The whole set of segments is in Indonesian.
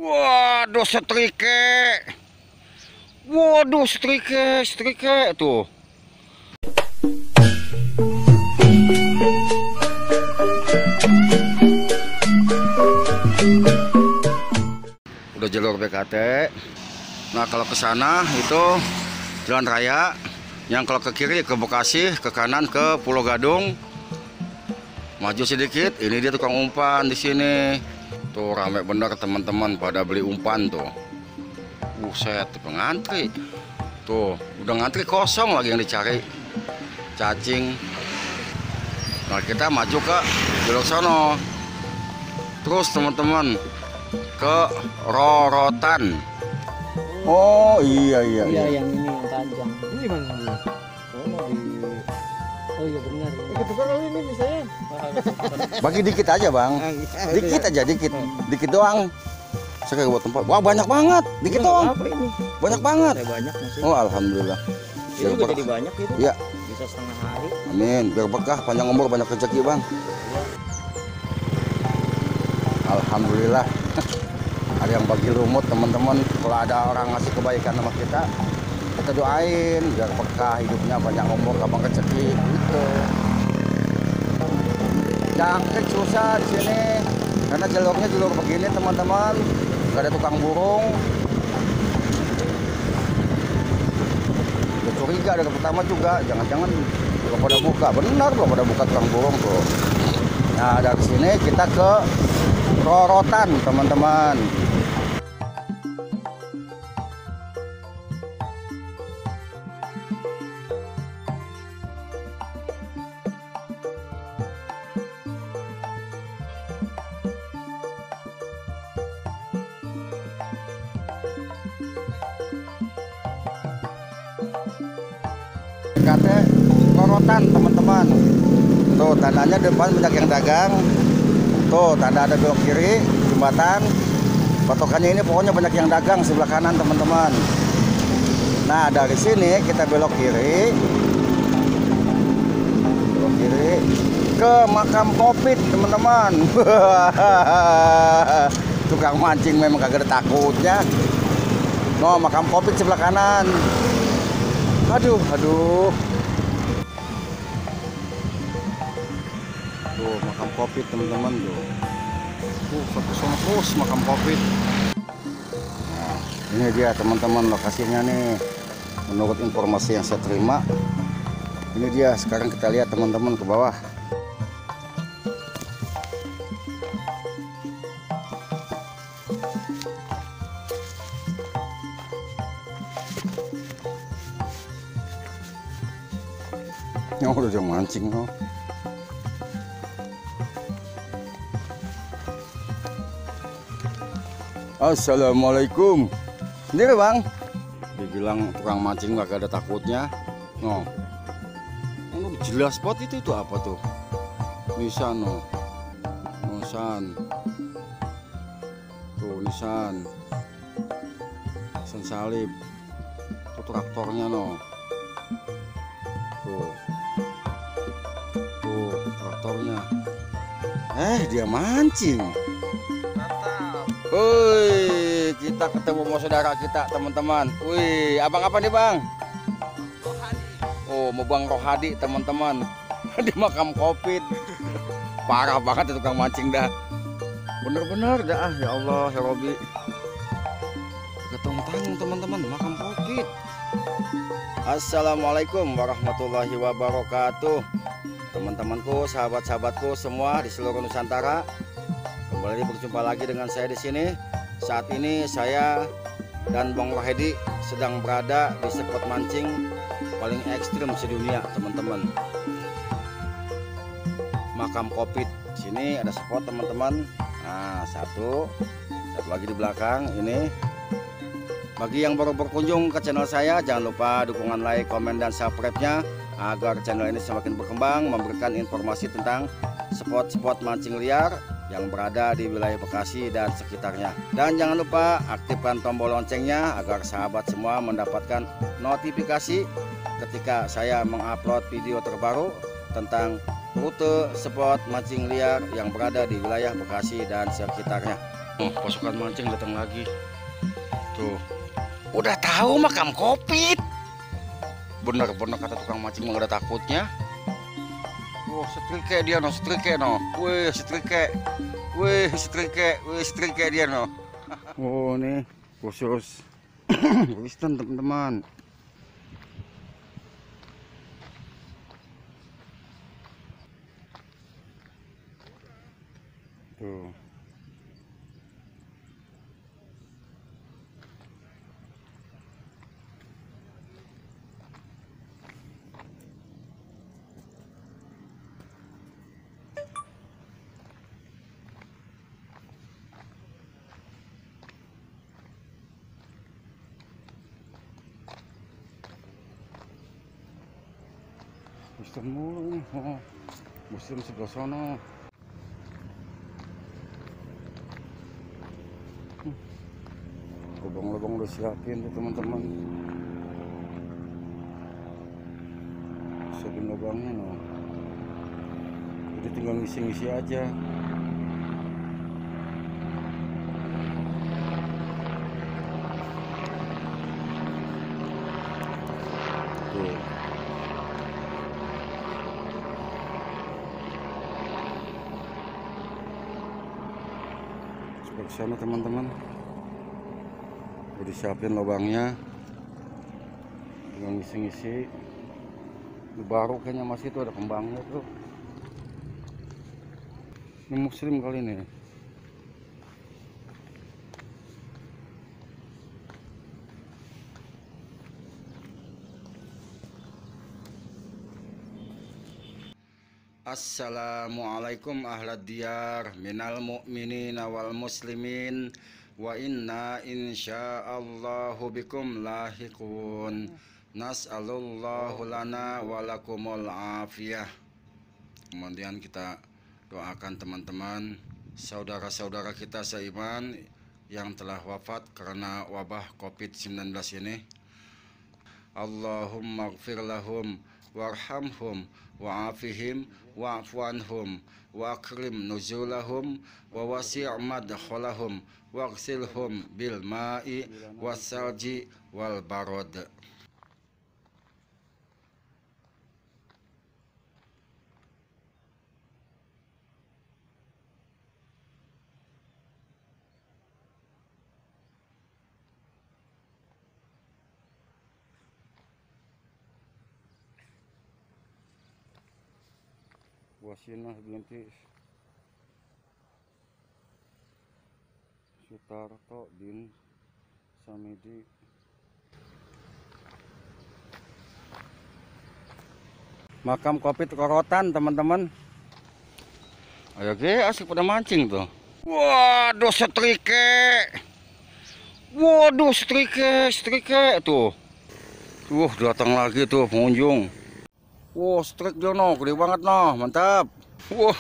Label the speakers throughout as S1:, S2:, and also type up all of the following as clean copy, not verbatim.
S1: Waduh, setrike. Waduh, setrike tuh. Udah jalur BKT. Nah, kalau ke sana itu jalan raya. Yang kalau ke kiri ke Bekasi, ke kanan ke Pulau Gadung. Maju sedikit, ini dia tukang umpan di sini. Tuh rame bener teman-teman pada beli umpan tuh. Buset, ngantri. Tuh, udah ngantri kosong lagi yang dicari. Cacing. Nah, kita maju ke jalur sono. Terus teman-teman ke Rorotan. Oh iya.
S2: Iya, yang ini yang panjang. Ini mana? Oh iya benar. Itu kan ini bisa ya.
S1: Bagi dikit aja, Bang. Dikit aja, dikit doang. Saya buat tempat. Wah, banyak banget. Dikit doang.
S2: Apa ini?
S1: Banyak banget.
S2: Banyak masih.
S1: Oh, alhamdulillah.
S2: Ini juga jadi banyak itu.
S1: Iya.
S2: Bisa setengah hari.
S1: Amin. Biar berkah, panjang umur, banyak rezeki, Bang.
S2: Iya.
S1: Alhamdulillah. Ada yang bagi lumut, teman-teman. Kalau ada orang ngasih kebaikan sama kita doain biar berkah hidupnya, banyak umur, gampang rezeki gitu. Jangkrik susah di sini karena jalurnya jalur begini, teman-teman. Gak ada tukang burung. Udah curiga dari pertama juga, jangan-jangan belum pada buka. Benar, belum pada buka tukang burung tuh. Nah, dari sini kita ke Rorotan, teman-teman. BKT Rorotan, teman-teman. Tuh tandanya depan banyak yang dagang. Tuh tanda ada belok kiri jembatan. Patokannya ini pokoknya banyak yang dagang sebelah kanan, teman-teman. Nah, dari sini kita belok kiri. Belok kiri ke Makam Kopit, teman-teman. Tukang mancing memang kagak ada takutnya. No, Makam Kopit sebelah kanan. Aduh. Tuh Makam Kopit, teman-teman tuh. Fokus Makam Kopit. Nah, ini dia teman-teman lokasinya nih. Menurut informasi yang saya terima, ini dia. Sekarang kita lihat teman-teman ke bawah. Yang udah dia mancing loh. Assalamualaikum. Sendiri, Bang. Dibilang tukang mancing gak ada takutnya. No. Oh, jelas spot itu apa tuh? Nisan, no. Nisan. Tuh Nisan. Nisan Salib. Tuh traktornya, no. Tuh traktornya. Dia mancing.
S2: Mantap.
S1: Wih, kita ketemu sama saudara kita, teman-teman. Wih, abang apa nih, Bang?
S2: Rohadi.
S1: Oh, mau Bang Rohadi, teman-teman. Di Makam Kopit. Parah banget itu tukang mancing dah. Bener-bener dah, ya Allah, ya Robi. Ketong-tang, teman-teman, Makam Kopit. Assalamualaikum warahmatullahi wabarakatuh. Teman-temanku, sahabat-sahabatku semua di seluruh Nusantara, kembali berjumpa lagi dengan saya di sini. Saat ini saya dan Bang Rohadi sedang berada di spot mancing paling ekstrim sedunia, teman-teman. Makam Kopit. Sini ada spot, teman-teman. Nah, satu lagi di belakang ini. Bagi yang baru berkunjung ke channel saya, jangan lupa dukungan like, komen, dan subscribe-nya agar channel ini semakin berkembang, memberikan informasi tentang spot-spot mancing liar yang berada di wilayah Bekasi dan sekitarnya. Dan jangan lupa aktifkan tombol loncengnya agar sahabat semua mendapatkan notifikasi ketika saya mengupload video terbaru tentang rute spot mancing liar yang berada di wilayah Bekasi dan sekitarnya. Oh, pasukan mancing datang lagi. Tuh. Udah tahu makam Kopit. Bener-bener kata tukang mancing nggak ada takutnya. Wah, setrike dia no, setrike no. Wih, setrike. Wih, setrike. Wih, setrike dia no. Oh, nih khusus Kristen teman-teman. Tuh. Kristen mulu nih. Oh, Muslim sebelah sana. Lubang-lubang udah siapin tuh teman-teman. Siapin lubangnya no. Jadi tinggal ngisi-ngisi aja. Tuh. Seperti sana teman-teman. Udah disiapin lubangnya, tinggal ngisi-ngisi. Baru kayaknya masih itu ada kembangnya tuh. Ini Muslim kali ini. Assalamualaikum ahlad diyar minal mu'minin wal muslimin wa inna insyaallahu bikum lahiqun. Nas'alullahu lana wa lakumul afiyah. Kemudian kita doakan teman-teman, saudara-saudara kita seiman yang telah wafat karena wabah COVID-19 ini. Allahumma gfir lahum warhamhum wa'afihim wa'fu anhum wa akrim nuzulahum wa wasi' madkhalahum waghsilhum bil ma'i wassalji wal barad. Wasinah binti Sutarto bin Samidi. Makam Kopit Korotan teman-teman. Ayo ge asik pada mancing tuh. Waduh setrike. Waduh setrike tuh. Datang lagi tuh pengunjung. Wow, strike dia no, gede banget no, mantap. Wah,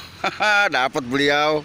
S1: dapat beliau.